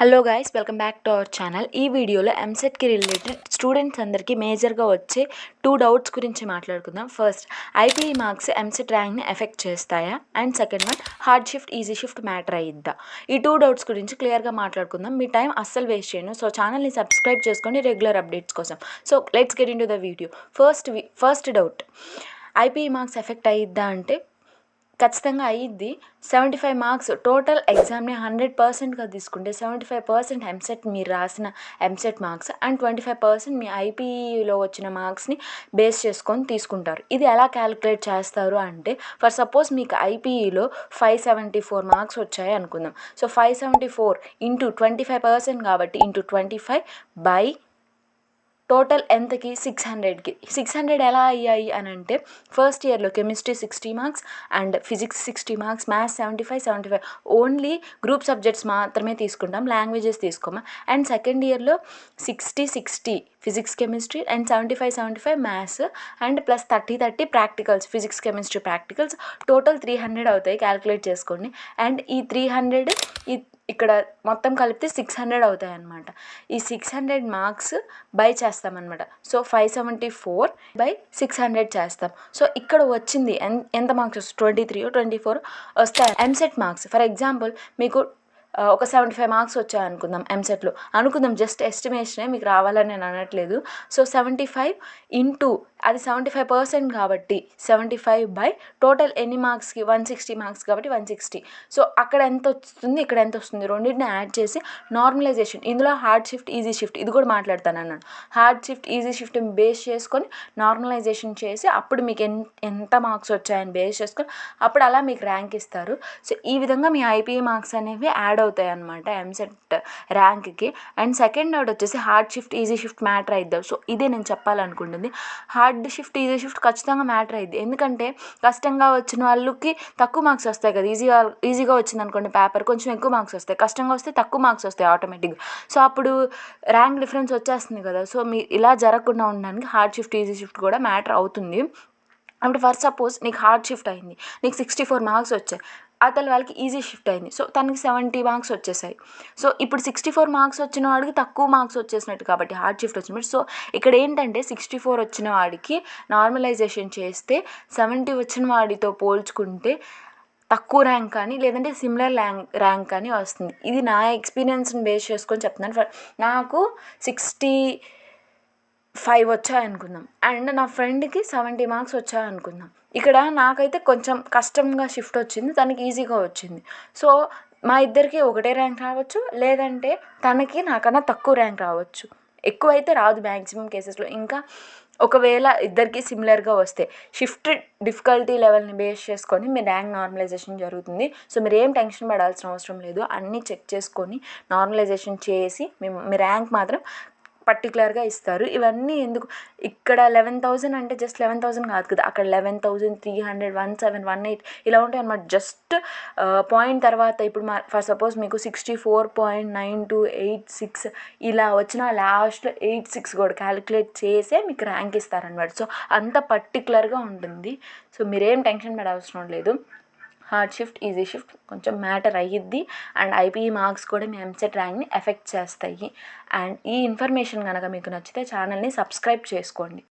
Hello guys, welcome back to our channel. ఈ వీడియోలో ఎంసెట్కి related students అందరికీ మేజర్గా వచ్చే 2 డౌట్స్ గురించి మాట్లాడుకుందాం. ఫస్ట్, ఐపీఈ మార్క్స్ ఎంసెట్ ర్యాంక్ని ఎఫెక్ట్ చేస్తాయా? And second one, hard shift easy shift matter అయ్యిద్దా? ఈ 2 డౌట్స్ గురించి క్లియర్గా మాట్లాడుకుందాం. మీ టైం అస్సలు వేస్ట్ చేయను. సో ఛానల్ని సబ్స్క్రైబ్ చేసుకోండి రెగ్యులర్ అప్డేట్స్ కోసం. So let's get into the video. First doubt, IPE marks effect అయ్యిద్దా అంటే ఖచ్చితంగా అయ్యిద్ది. 75 మార్క్స్ టోటల్ ఎగ్జామ్ని 100%గా తీసుకుంటే 75% ఎంసెట్ మీరు రాసిన ఎంసెట్ మార్క్స్ అండ్ 25% మీ ఐపీఈలో వచ్చిన మార్క్స్ని బేస్ చేసుకొని తీసుకుంటారు. ఇది ఎలా క్యాలిక్యులేట్ చేస్తారు అంటే, ఫర్ సపోజ్ మీకు ఐపీఈలో 574 మార్క్స్ వచ్చాయి అనుకుందాం. సో 574 ఇంటూ 25% కాబట్టి ఇంటూ 25 బై టోటల్ ఎంతకి? 600కి. 600 ఎలా అయ్యాయి అని అంటే, ఫస్ట్ ఇయర్లో chemistry 60 marks and physics 60 marks, maths 75 only group subjects మాత్రమే తీసుకుంటాం, లాంగ్వేజెస్ తీసుకోమా. అండ్ సెకండ్ ఇయర్లో 60 physics chemistry and 75 maths and plus 30 practicals, physics chemistry practicals. Total 300 అవుతాయి, క్యాలిక్యులేట్ చేసుకోండి. అండ్ ఈ 300 ఇక్కడ మొత్తం కలిపితే 600 అవుతాయి అన్నమాట. ఈ 600 మార్క్స్ బై చేస్తామన్నమాట. సో 574 బై 600 చేస్తాం. సో ఇక్కడ వచ్చింది ఎంత మార్క్స్? 23 24 వస్తాయి ఎంసెట్ మార్క్స్. ఫర్ ఎగ్జాంపుల్ మీకు ఒక 75 మార్క్స్ వచ్చాయి అనుకుందాం ఎంసెట్లో. అనుకుందాం, జస్ట్ ఎస్టిమేషనే, మీకు రావాలని నేను అనట్లేదు. సో 75 ఇంటూ అది 75% కాబట్టి 75 బై టోటల్ ఎన్ని మార్క్స్కి? 160 మార్క్స్ కాబట్టి 160. సో అక్కడ ఎంత వస్తుంది, ఇక్కడ ఎంత వస్తుంది, రెండింటిని యాడ్ చేసి నార్మలైజేషన్. ఇందులో హార్డ్ షిఫ్ట్ ఈజీ షిఫ్ట్ ఇది కూడా మాట్లాడతాను అన్నాను. హార్డ్ షిఫ్ట్ ఈజీ షిఫ్ట్ని బేస్ చేసుకొని నార్మలైజేషన్ చేసి అప్పుడు మీకు ఎంత మార్క్స్ వచ్చాయని బేస్ చేసుకొని అప్పుడు అలా మీకు ర్యాంక్ ఇస్తారు. సో ఈ విధంగా మీ ఐపీఈ మార్క్స్ అనేవి యాడ్ అవుతాయి అన్నమాట ఎంసెట్ ర్యాంక్కి. అండ్ సెకండ్ డౌట్ వచ్చేసి, hard shift easy shift matter అయిద్దాం. సో ఇదే నేను చెప్పాలనుకుంటుంది. హార్డ్ షిఫ్ట్ ఈజీ షిఫ్ట్ ఖచ్చితంగా మ్యాటర్ అయ్యిద్ది. ఎందుకంటే కష్టంగా వచ్చిన వాళ్ళకి తక్కువ మార్క్స్ వస్తాయి కదా. ఈజీగా వచ్చింది అనుకోండి పేపర్, కొంచెం ఎక్కువ మార్క్స్ వస్తాయి. కష్టంగా వస్తే తక్కువ మార్క్స్ వస్తాయి ఆటోమేటిక్గా. సో అప్పుడు ర్యాంక్ డిఫరెన్స్ వచ్చేస్తుంది కదా. సో మీ ఇలా జరగకుండా ఉండడానికి హార్డ్ షిఫ్ట్ ఈజీ షిఫ్ట్ కూడా మ్యాటర్ అవుతుంది. అప్పుడు ఫర్ సపోజ్ నీకు హార్డ్ షిఫ్ట్ అయింది, నీకు 64 మార్క్స్ వచ్చాయి. అతని వాళ్ళకి ఈజీ షిఫ్ట్ అయింది, సో తనకి 70 మార్క్స్ వచ్చేసాయి. సో ఇప్పుడు 64 మార్క్స్ వచ్చిన వాడికి తక్కువ మార్క్స్ వచ్చేసినట్టు కాబట్టి హార్డ్ షిఫ్ట్ వచ్చినట్టు. సో ఇక్కడ ఏంటంటే 64 వచ్చిన వాడికి నార్మలైజేషన్ చేస్తే 70 వచ్చిన వాడితో పోల్చుకుంటే తక్కువ ర్యాంక్ కానీ లేదంటే సిమిలర్ ర్యాంక్ కానీ వస్తుంది. ఇది నా ఎక్స్పీరియన్స్ని బేస్ చేసుకొని చెప్తున్నాను. నాకు 65 వచ్చాయనుకుందాం అండ్ నా ఫ్రెండ్కి 70 మార్క్స్ వచ్చాయనుకుందాం. ఇక్కడ నాకైతే కొంచెం కష్టంగా షిఫ్ట్ వచ్చింది, తనకి ఈజీగా వచ్చింది. సో మా ఇద్దరికి ఒకటే ర్యాంక్ రావచ్చు, లేదంటే తనకి నాకన్నా తక్కువ ర్యాంక్ రావచ్చు. ఎక్కువైతే రాదు మ్యాక్సిమం కేసెస్లో. ఇంకా ఒకవేళ ఇద్దరికి సిమిలర్గా వస్తే షిఫ్ట్ డిఫికల్టీ లెవెల్ని బేస్ చేసుకొని మీ ర్యాంక్ నార్మలైజేషన్ జరుగుతుంది. సో మీరు ఏం టెన్షన్ పడాల్సిన అవసరం లేదు. అన్నీ చెక్ చేసుకొని నార్మలైజేషన్ చేసి మీ ర్యాంక్ మాత్రం పర్టికులర్గా ఇస్తారు. ఇవన్నీ ఎందుకు? ఇక్కడ 11,000 అంటే జస్ట్ 11,000 కాదు కదా, అక్కడ 11,300 17 18 ఇలా ఉంటాయి అన్నమాట. జస్ట్ పాయింట్ తర్వాత ఇప్పుడు ఫర్ సపోజ్ మీకు 64.9286 ఇలా వచ్చిన లాస్ట్లో 86 కూడా క్యాలిక్యులేట్ చేసే మీకు ర్యాంక్ ఇస్తారనమాట. సో అంత పర్టికులర్గా ఉంటుంది. సో మీరేం టెన్షన్ పడవసరం లేదు. హార్డ్ షిఫ్ట్ ఈజీ షిఫ్ట్ కొంచెం మ్యాటర్ అయ్యిద్ది. అండ్ ఐపీఈ మార్క్స్ కూడా మీ ఎంసెట్ ర్యాంక్ని ఎఫెక్ట్ చేస్తాయి. అండ్ ఈ ఇన్ఫర్మేషన్ కనుక మీకు నచ్చితే ఛానల్ని సబ్స్క్రైబ్ చేసుకోండి.